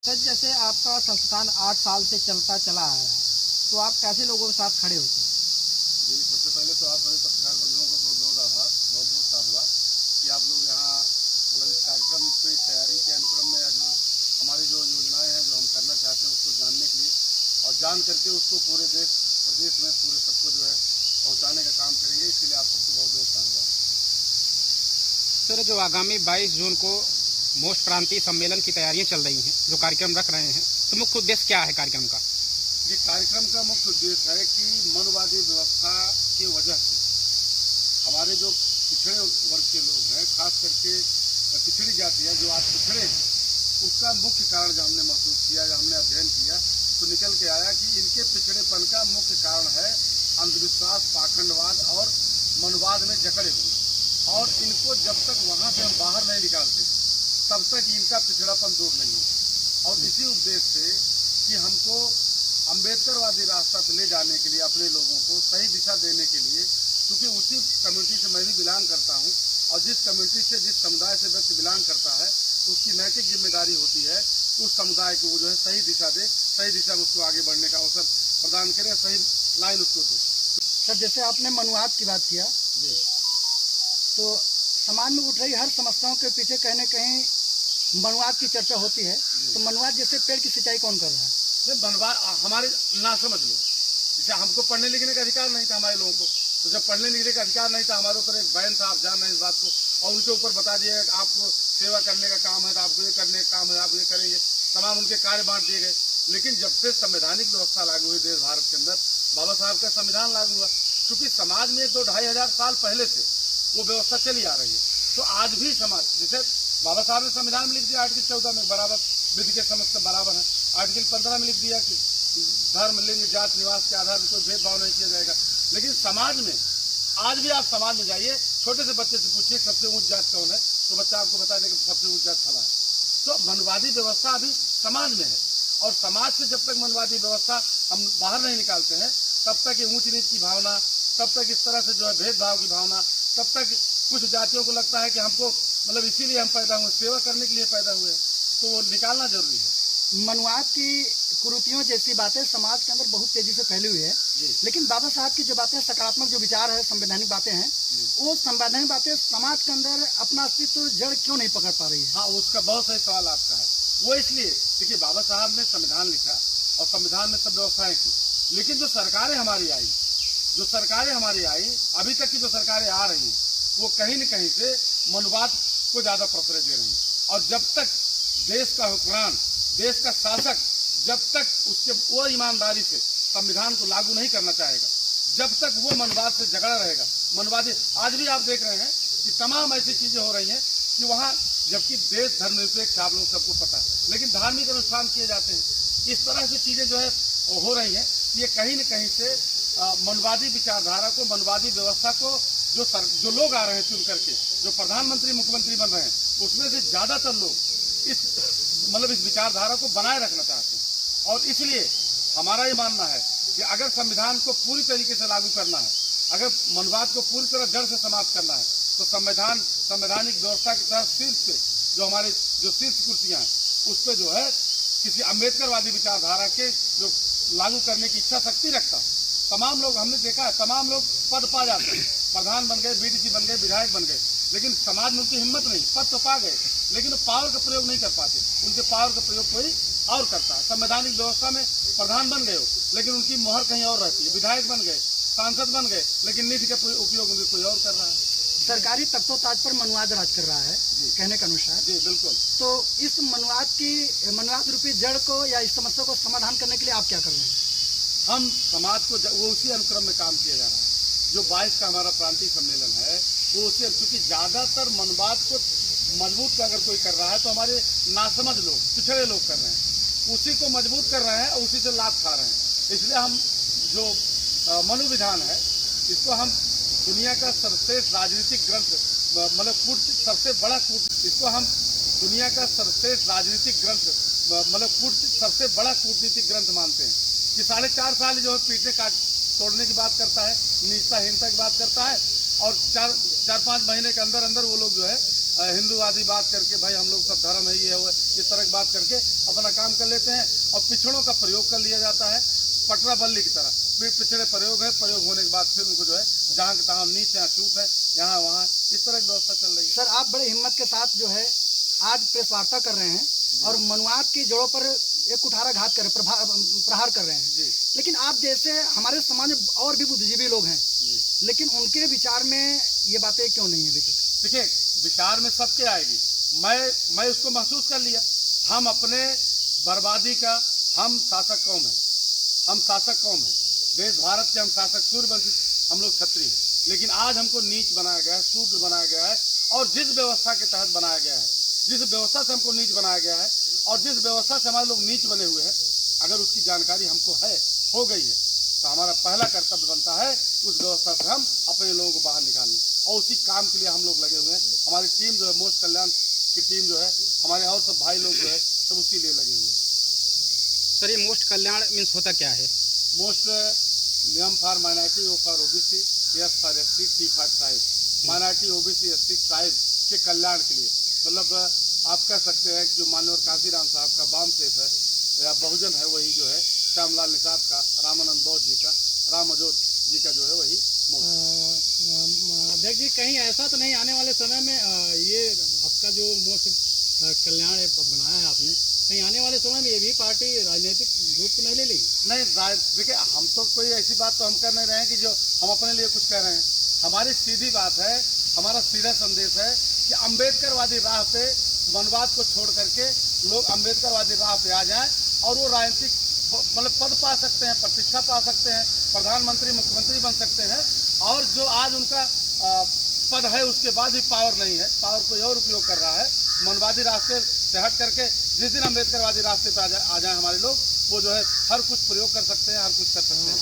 Sir जैसे आपका संस्थान 8 साल से चलता चला आ रहा है, तो आप कैसे लोगों के साथ खड़े होते हैं? जी, सबसे पहले तो आप सभी पत्रकार बंधुओं को बहुत बहुत आभार, बहुत बहुत साधुवाद कि आप लोग यहाँ मतलब इस कार्यक्रम की तैयारी के अनुक्रम में जो हमारी जो योजनाएं हैं जो हम करना चाहते हैं उसको जानने के लिए और जान करके उसको पूरे देश प्रदेश में पूरे सबको जो है पहुँचाने का काम करेंगे। इसके लिए आप सबको बहुत बहुत साधुवाद। सर, जो आगामी 22 जून को मोस्ट क्रांति सम्मेलन की तैयारियां चल रही हैं, जो कार्यक्रम रख रहे हैं, तो मुख्य उद्देश्य क्या है कार्यक्रम का? ये कार्यक्रम का मुख्य उद्देश्य है कि मनवादी व्यवस्था की वजह से हमारे जो पिछड़े वर्ग के लोग हैं, खास करके पिछड़ी जातियाँ जो आज पिछड़े हैं, उसका मुख्य कारण जो हमने महसूस किया, जो हमने अध्ययन किया, तो निकल के आया कि इनके पिछड़ेपन का मुख्य कारण है अंधविश्वास, पाखंडवाद और मनवाद में जकड़े हुए। और इनको जब तक वहाँ से हम बाहर नहीं निकालते तब तक इनका पिछड़ापन दूर नहीं होगा। और इसी उद्देश्य से कि हमको अम्बेडकरवादी रास्ता पे ले जाने के लिए अपने लोगों को सही दिशा देने के लिए, क्योंकि उसी कम्युनिटी से मैं भी बिलोंग करता हूँ और जिस कम्युनिटी से, जिस समुदाय से व्यक्ति बिलोंग करता है, उसकी नैतिक जिम्मेदारी होती है उस समुदाय को वो जो है सही दिशा दे, सही दिशा में उसको आगे बढ़ने का अवसर प्रदान करे, सही लाइन उसको दे। सर जैसे आपने मनुवाद की बात किया जी, तो समाज में उठ रही हर समस्याओं के पीछे कहीं न कहीं मनुवाद की चर्चा होती है, तो मनुवाद जैसे पेड़ की सिंचाई कौन कर रहा है? बनवा हमारे ना समझ लो, जैसे हमको पढ़ने लिखने का अधिकार नहीं था हमारे लोगों को, तो जब पढ़ने लिखने का अधिकार नहीं था, हमारे ऊपर एक बैन था, आप जान रहे हैं इस बात को, और उनके ऊपर बता दिया आपको सेवा करने का काम है तो आपको ये करने का काम है, आप ये करेंगे, तमाम उनके कार्य बांट दिए गए। लेकिन जब से संवैधानिक व्यवस्था लागू हुई देश भारत के अंदर, बाबा साहब का संविधान लागू हुआ, क्योंकि समाज में 2-2,500 साल पहले से वो व्यवस्था चली आ रही है, तो आज भी समाज, जैसे बाबा साहब ने संविधान में लिख दिया आर्टिकल 14 में बराबर विधि के समक्ष बराबर है, आर्टिकल 15 में लिख दिया कि धर्म, लिंग, जात, निवास के आधार पर कोई भेदभाव नहीं किया जाएगा। लेकिन समाज में आज भी आप समाज में जाइए, छोटे से बच्चे से पूछिए सबसे ऊंच जात कौन है, तो बच्चा आपको बता देगा सबसे ऊंच जात फला है। तो मनवादी व्यवस्था अभी समाज में है, और समाज से जब तक मनवादी व्यवस्था हम बाहर नहीं निकालते हैं तब तक ये ऊंच नीच की भावना, तब तक इस तरह से जो है भेदभाव की भावना, तब तक कुछ जातियों को लगता है कि हमको मतलब इसीलिए हम पैदा हुए, सेवा करने के लिए पैदा हुए, तो वो निकालना जरूरी है। मनुवाद की कुरीतियों जैसी बातें समाज के अंदर बहुत तेजी से फैली हुई है, लेकिन बाबा साहब की जो बातें, सकारात्मक जो विचार है, संवैधानिक बातें हैं, वो संवैधानिक बातें समाज के अंदर अपना अस्तित्व जड़ क्यों नहीं पकड़ पा रही है? हाँ, उसका बहुत सही सवाल आपका है। वो इसलिए, देखिए बाबा साहब ने संविधान लिखा और संविधान में सब व्यवस्थाएं की, लेकिन जो सरकारें हमारी आई, अभी तक की जो सरकारें आ रही हैं, वो कहीं न कहीं से मनुवाद को ज्यादा प्रश्रय दे रही हैं। और जब तक देश का हुक्मरान, देश का शासक, जब तक उसके वो ईमानदारी से संविधान को लागू नहीं करना चाहेगा, जब तक वो मनवाद से झगड़ा रहेगा, मनवादी, आज भी आप देख रहे हैं कि तमाम ऐसी चीजें हो रही हैं कि वहाँ, जबकि देश धर्मनिरपेक्ष आप लोग सबको पता है, लेकिन धार्मिक अनुष्ठान किए जाते हैं। इस तरह से चीजें जो है हो रही हैं, ये कहीं न कहीं से मनवादी विचारधारा को, मनवादी व्यवस्था को, जो लोग आ रहे हैं चुन करके, जो प्रधानमंत्री, मुख्यमंत्री बन रहे हैं, उसमें से ज्यादातर लोग इस विचारधारा को बनाए रखना चाहते हैं। और इसलिए हमारा ये मानना है कि अगर संविधान को पूरी तरीके से लागू करना है, अगर मनवाद को पूरी तरह जड़ से समाप्त करना है, तो संवैधानिक व्यवस्था के तहत शीर्ष पे जो हमारे जो शीर्ष कुर्सियां हैं, उस पर जो है किसी अम्बेडकरवादी विचारधारा के जो लागू करने की इच्छा शक्ति रखता है, तमाम लोग, हमने देखा है, तमाम लोग पद पा जाते हैं, प्रधान बन गए, बीडीसी बन गए, विधायक बन गए, लेकिन समाज में उनकी हिम्मत नहीं, पद तो पा गए, लेकिन वो पावर का प्रयोग नहीं कर पाते, उनके पावर का प्रयोग कोई और करता है। संवैधानिक व्यवस्था में प्रधान बन गए हो, लेकिन उनकी मोहर कहीं और रहती है, विधायक बन गए, सांसद बन गए, लेकिन निधि का उपयोग उनके कोई और कर रहा है। सरकारी तख्तोताज पर मनुवाद राज कर रहा है, कहने के अनुसार। जी बिल्कुल। तो इस मनुवाद रूपी जड़ को या इस समस्या को समाधान करने के लिए आप क्या कर रहे हैं? हम समाज को वो उसी अनुक्रम में काम किया जा रहा है, जो 22 का हमारा क्रांति सम्मेलन है, वो उसी, क्योंकि ज्यादातर मनवाद को मजबूत अगर कोई कर रहा है तो हमारे नासमझ लोग, पिछड़े लोग कर रहे हैं, उसी को मजबूत कर रहे हैं और उसी से लाभ खा रहे हैं। इसलिए हम जो मनुविधान है, इसको हम दुनिया का सर्वश्रेष्ठ राजनीतिक ग्रंथ, मतलब सबसे बड़ा इसको हम दुनिया का सर्वश्रेष्ठ राजनीतिक ग्रंथ, मतलब सबसे बड़ा कूटनीतिक ग्रंथ मानते हैं कि 4.5 साल जो है पीटने काट तोड़ने की बात करता है, निजता हिंसा की बात करता है, और 4-5 महीने के अंदर अंदर वो लोग जो है हिंदूवादी बात करके भाई हम लोग सब धर्म है ये है वो है, इस तरह की बात करके अपना काम कर लेते हैं और पिछड़ों का प्रयोग कर लिया जाता है पटरा बल्ली की तरह। फिर पिछड़े प्रयोग है, प्रयोग होने के बाद फिर उनको जो है जहाँ के तहाँ नीच है छूत है यहाँ वहाँ इस तरह की व्यवस्था चल रही है। सर आप बड़े हिम्मत के साथ जो है आज प्रेस वार्ता कर रहे हैं और मनुवाद की जड़ों पर एक कुठाराघात कर प्रहार कर रहे हैं जी। लेकिन आप जैसे हमारे समाज में और भी बुद्धिजीवी लोग हैं लेकिन उनके विचार में ये बातें क्यों नहीं है अभी तक? देखिए विचार में सबके आएगी, मैं उसको महसूस कर लिया। हम अपने बर्बादी का हम शासक कौम है, हम शासक कौम है, देश भारत के हम शासक सूर्यवंशी हम लोग क्षत्रिय हैं, लेकिन आज हमको नीच बनाया गया है, शूद्र बनाया गया है। और जिस व्यवस्था के तहत बनाया गया है, जिस व्यवस्था से हमको नीच बनाया गया है और जिस व्यवस्था से हमारे लोग नीच बने हुए हैं, अगर उसकी जानकारी हमको हो गई है तो हमारा पहला कर्तव्य बनता है उस व्यवस्था से हम अपने लोगों को बाहर निकालने और उसी काम के लिए हम लोग लगे हुए हैं। हमारी टीम जो है मोस्ट कल्याण की टीम जो है, हमारे और सब भाई लोग जो है सब उसी लिए लगे हुए हैं। सर ये मोस्ट कल्याण मीन्स होता क्या है? मोस्ट नियम for minority, O for OBC, S for ST, T for tribe. Minority, OBC, ST, tribe के कल्याण के लिए, मतलब आप कह सकते हैं कि जो माननीय काशीराम साहब का वाम सेफ है या बहुजन है, वही जो है श्यामलाल निषाद का, रामानंद बौद्ध जी का, राम अजोत जी का जो है वही अध्यक्ष जी कहीं ऐसा तो नहीं आने वाले समय में ये आपका जो मोस्ट कल्याण बनाया है आपने, कहीं आने वाले समय में ये भी पार्टी राजनीतिक रूप तो नहीं ले लेगी? नहीं, देखिए हम तो कोई ऐसी बात तो हम कर नहीं रहे हैं कि जो हम अपने लिए कुछ कह रहे हैं। हमारी सीधी बात है, हमारा सीधा संदेश है कि अम्बेडकरवादी राह पे वनवाद को छोड़ करके लोग अम्बेडकरवादी राह पे आ जाएं और वो राजनीतिक मतलब पद पा सकते हैं, प्रतिष्ठा पा सकते हैं, प्रधानमंत्री मुख्यमंत्री बन सकते हैं। और जो आज उनका पद है उसके बाद भी पावर नहीं है, पावर कोई और उपयोग कर रहा है, मनवादी रास्ते से हट करके जिस दिन अम्बेडकरवादी रास्ते पे आ जाए हमारे लोग, वो जो है हर कुछ प्रयोग कर सकते हैं, हर कुछ कर सकते हैं।